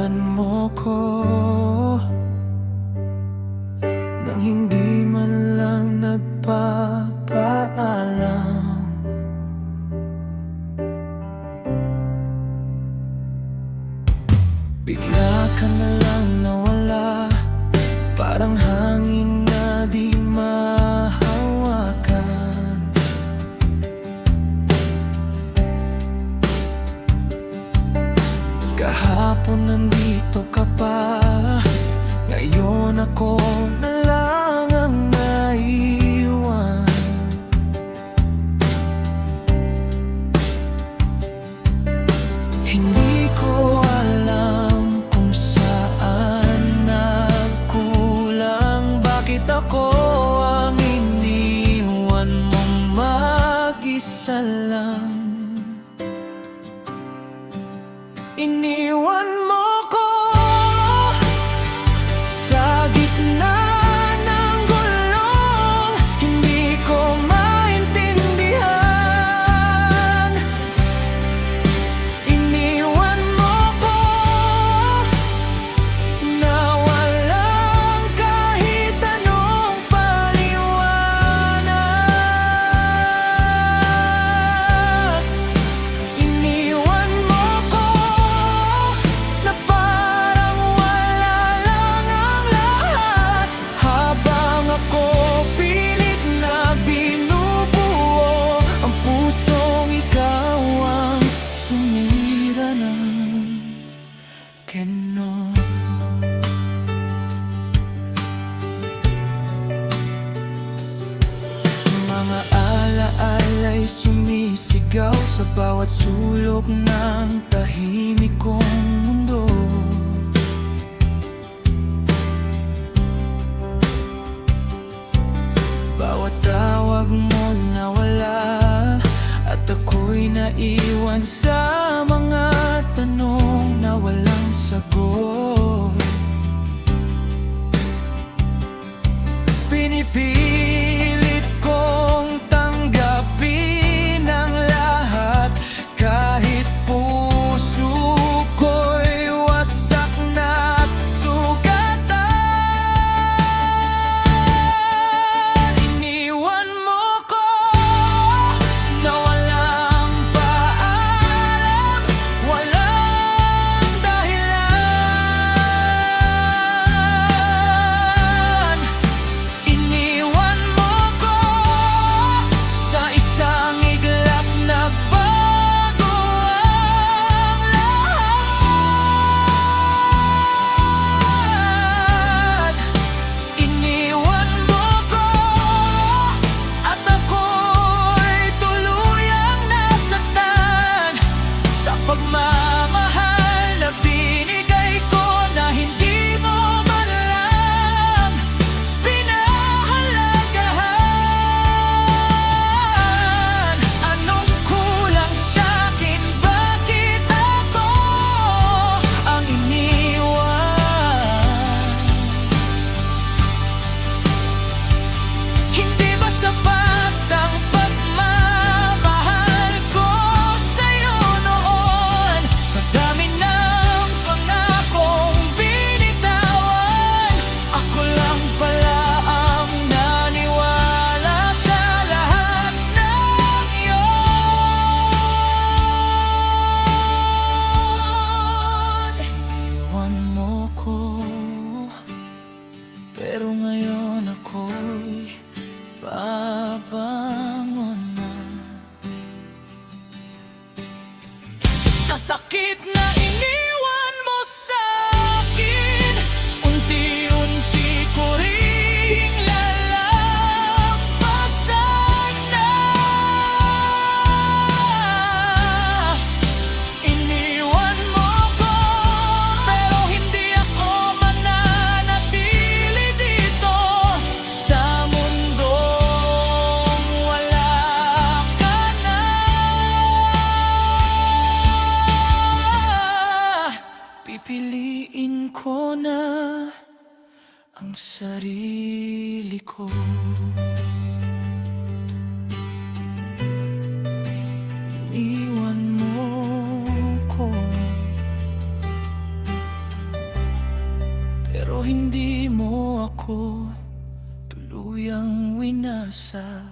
Iniwan mo ko nang hindi man lang nagpapaalam. Bigla ka na lang nawala, parang hangin na di mahawakan. Kahapon nandito ka pa, ngayon ako na lang ang naiwan. Hindi ko alam kung saan nagkulang, bakit ako ang iniwan mong mag-isa lang. Iniwan mo ko sa gitna ng gulong, hindi ko maintindihan. Iniwan mo ko na walang kahit anong paliwanag. Iniwan mo ko na parang wala lang ang lahat, habang ako pilit na binubuo ang pusong ikaw ang sumira ng kenon. Mga alaala'y sumisigaw sa bawat sulok ng tahimik kong mundo. Bawat tawag mo nawala, at ako'y naiwan sa mga tanong na walang sagot. Pinipilit kong tanggapin ang lahat, kahit puso ko'y wasak na at sugatan. Iniwan mo ko na walang paalam, walang dahilan. Iniwan mo ko sa isang iglap, nagbago ang lahat. Iniwan mo ko at ako'y tuluyang nasaktan sa pagmamahal na binigay ko, na hindi mo man lang pinahalagahan. Anong kulang sa'kin? Bakit ako ang iniwan? Hindi ba sapat ang pagmamahal ko sa'yo noon? Sa dami ng pangakong binitawan, ako lang pala ang naniwala sa lahat ng iyon. Iniwan mo ko, pero ngayon ako'y babangon na sa sakit na iniwan mo sa'kin. Unti-unti ko ring lalampasan na. Iniwan mo ko, pero hindi ako mananatili dito sa mundong wala ka na. Pipiliin ko na ang sarili ko. Iniwan mo ko pag-asa